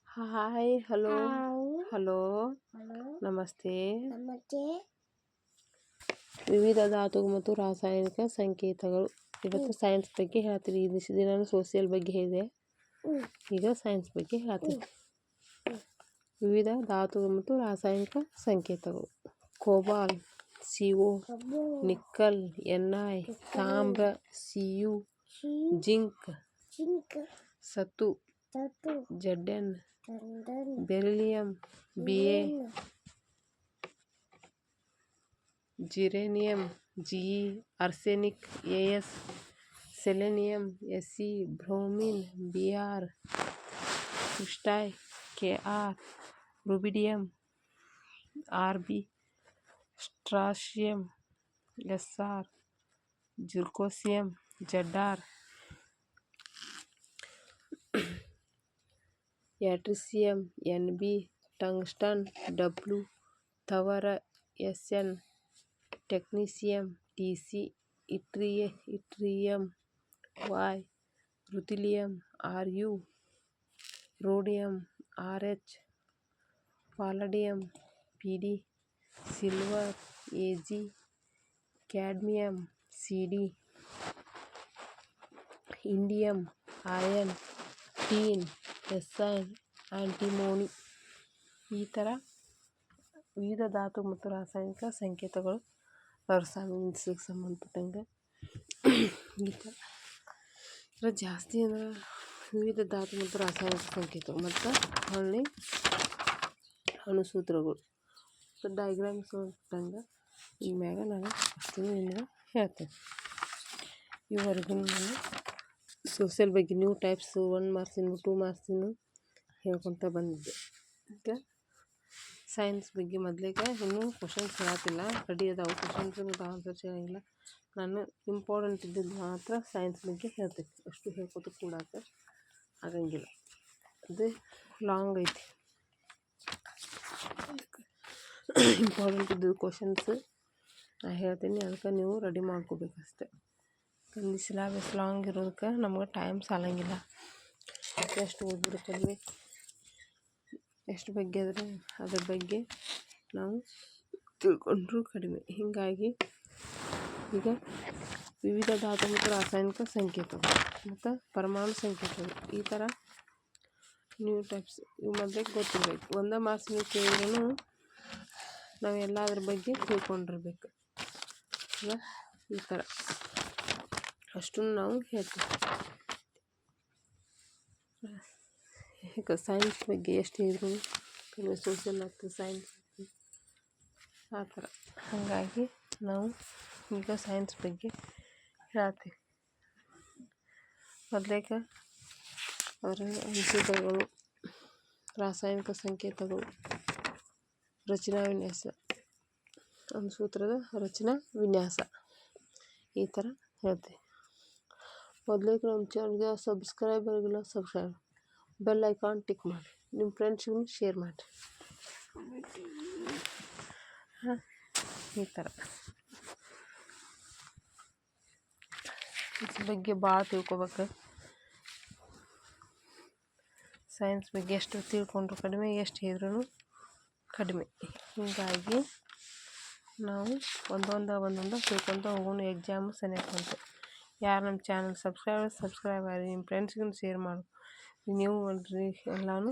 Hi hello hi hello hello ನಮಸ್ತೆ. ನಮಸ್ತೆ. ವಿವಿಧ ಧಾತು ಮತ್ತು ರಾಸಾಯನಿಕ ಸಂಕೇತಗಳು. ಇವತ್ತು ಸೈನ್ಸ್ ಬಗ್ಗೆ ಹೇಳ್ತೀವಿ. ಈ ದಿನ ಸೋಷಿಯಲ್ ಬಗ್ಗೆ ಇದೆ, ಈಗ ಸೈನ್ಸ್ ಬಗ್ಗೆ ಹೇಳ್ತೀವಿ. ವಿವಿಧ ಧಾತು ಮತ್ತು ರಾಸಾಯನಿಕ ಸಂಕೇತಗಳು: ಕೋಬಾಲ್, CO, ನಿಕ್ಕಲ್, Ni, ತಾಮ್ರ, Cu, ಜಿಂಕ್, ಸತು, Zn, beryllium, Ba, geranium, Ge, arsenic, As, selenium, Se, bromine, Br, ಕ್ರಿಸ್ಟೈ, Kr, ರುಬಿಡಿಯಂ, Rb, ಸ್ಟ್ರಾಸಿಯಂ, Sr, ಜಿರ್ಕೋಸಿಯಂ, Zr, ರ್ಯಾಟ್ರಿಸಿಯಂ, Nb, tungsten, W, ತವರ, Sn, ಟೆಕ್ನೀಸಿಯಂ, Tc, ಇಟ್ರಿಯಂ, Y, ರುಥಿಲಿಯಂ, Ru, rhodium, Rh, ಪಾಲಡಿಯಂ, Pd, silver, Ag, cadmium, Cd, indium, iron, tin, Si, ಆಂಟಿಮೋನಿ. ಈ ಥರ ವಿವಿಧ ಧಾತು ಮತ್ತು ರಾಸಾಯನಿಕ ಸಂಕೇತಗಳು ಸೈನ್ಸ್ಗೆ ಸಂಬಂಧಪಟ್ಟಂಗೆ ಈ ಥರ ಜಾಸ್ತಿ ಅಂದ್ರೆ ವಿವಿಧ ಧಾತು ಮತ್ತು ರಾಸಾಯನಿಕ ಸಂಕೇತಗಳು ಮತ್ತು ಹೊಳ್ಳಿ ಅಣುಸೂತ್ರಗಳು ಮತ್ತು ಡಯಾಗ್ರಾಮ್ಸ್ ಕೊಟ್ಟಂಗೆ ಈ ಮ್ಯಾಗ ನಾನು ಅಷ್ಟು ನಿಮ್ಗೆ ಹೇಳ್ತೇನೆ. ಇವರೆಗೂ ನಾನು ಸೋಷಿಯಲ್ ಬಗ್ಗೆ ನ್ಯೂ ಟೈಪ್ಸ್ 1 ಮಾರ್ಕ್ಸಿನ 2 ಮಾರ್ಕ್ಸಿನ ಹೇಳ್ಕೊತ ಬಂದಿದ್ದೆ. ಈಗ ಸೈನ್ಸ್ ಬಗ್ಗೆ ಮೊದಲಿಗೆ ಇನ್ನೂ ಕ್ವಶನ್ಸ್ ಹೇಳತ್ತಿಲ್ಲ, ರೆಡಿ ಅದಾವೆ ಕ್ವಶನ್ಸ್ ಮತ್ತು ಆನ್ಸರ್ಸ್ ಹೇಳಂಗಿಲ್ಲ. ನಾನು ಇಂಪಾರ್ಟೆಂಟ್ ಇದ್ದಿದ್ದು ಮಾತ್ರ ಸೈನ್ಸ್ ಬಗ್ಗೆ ಹೇಳ್ತೇನೆ, ಅಷ್ಟು ಹೇಳ್ಕೊತ ಕೂಡಾಕ ಆಗಂಗಿಲ್ಲ, ಅದು ಲಾಂಗ್ ಐತಿ. ಇಂಪಾರ್ಟೆಂಟ್ ಇದ್ದಿದ್ದು ಕ್ವಶನ್ಸ್ ನಾ ಹೇಳ್ತೀನಿ, ಅದಕ್ಕೆ ನೀವು ರೆಡಿ ಮಾಡ್ಕೋಬೇಕಷ್ಟೆ. ಇಲ್ಲಿ ಸಿಲೆಬಸ್ ಲಾಂಗ್ ಇರೋದಕ್ಕೆ ನಮ್ಗೆ ಟೈಮ್ ಸಾಲಂಗಿಲ್ಲ. ಎಷ್ಟು ಓದಿದ್ರು ಕಡಿಮೆ, ಎಷ್ಟು ಬಗ್ಗೆ ಆದರೆ ಅದ್ರ ಬಗ್ಗೆ ನಾವು ತಿಳ್ಕೊಂಡ್ರೂ ಕಡಿಮೆ. ಹೀಗಾಗಿ ಈಗ ವಿವಿಧ ಧಾತು ಮತ್ತು ರಾಸಾಯನಿಕ ಸಂಕೇತಗಳು ಮತ್ತು ಪರಮಾಣು ಸಂಕೇತಗಳು ಈ ಥರ ನ್ಯೂ ಟೈಪ್ಸ್ ಇವು ಮೊದಲಿಗೆ ಗೊತ್ತಿರಬೇಕು. 1 ಮಾರ್ಕ್ಸಿನ ಕೇಳಿದ್ರೂ ನಾವು ಎಲ್ಲ ಅದ್ರ ಬಗ್ಗೆ ತಿಳ್ಕೊಂಡಿರ್ಬೇಕು. ಈ ಥರ ಅಷ್ಟನ್ನು ನಾವು ಹೇಳ್ತೀವಿ. ಈಗ ಸೈನ್ಸ್ ಬಗ್ಗೆ ಎಷ್ಟು ಹೇಳಿದ್ರು ಕಡಿಮೆ, ಸೋಷಿಯಲ್ ಮತ್ತು ಸೈನ್ಸ್ ಆ ಥರ. ಹಾಗಾಗಿ ನಾವು ಈಗ ಸೈನ್ಸ್ ಬಗ್ಗೆ ಹೇಳ್ತೀವಿ. ಮೊದಲಿಗೆ ಅವರ ಅಣುಸೂತ್ರಗಳು, ರಾಸಾಯನಿಕ ಸಂಕೇತಗಳು, ರಚನಾ ವಿನ್ಯಾಸ, ಅಣುಸೂತ್ರದ ರಚನಾ ವಿನ್ಯಾಸ ಈ ಥರ ಹೇಳ್ತೀವಿ. ಮೊದಲಿಗೆ ನಮ್ಮ ಚಾನಲ್ಗೆ ಸಬ್ಸ್ಕ್ರೈಬ್ ಆಗಿಲ್ಲ, ಸಬ್ಸ್ಕ್ರೈಬ್, ಬೆಲ್ ಐಕಾನ್ ಟಿಕ್ ಮಾಡಿ, ನಿಮ್ಮ ಫ್ರೆಂಡ್ಸ್ಗೂ ಶೇರ್ ಮಾಡಿ. ಈ ಥರ ಇದ್ರ ಬಗ್ಗೆ ಭಾಳ ತಿಳ್ಕೊಬೇಕು. ಸೈನ್ಸ್ ಬಗ್ಗೆ ಎಷ್ಟು ತಿಳ್ಕೊಂಡ್ರು ಕಡಿಮೆ, ಎಷ್ಟು ಹೇಳಿದ್ರೂ ಕಡಿಮೆ. ಹೀಗಾಗಿ ನಾವು ಒಂದೊಂದು ತಿಳ್ಕೊತ ಹೋಗೋಣ. ಎಕ್ಸಾಮು ಸನಿಯಕ್ಕೆ ಬಂತು. ಯಾರು ನಮ್ಮ ಚಾನಲ್ ಸಬ್ಸ್ಕ್ರೈಬ್ ಆಗಿ ನಿಮ್ಮ ಫ್ರೆಂಡ್ಸ್ಗೂ ಶೇರ್ ಮಾಡು. ನೀವು ನೋಡ್ರಿ ಎಲ್ಲನೂ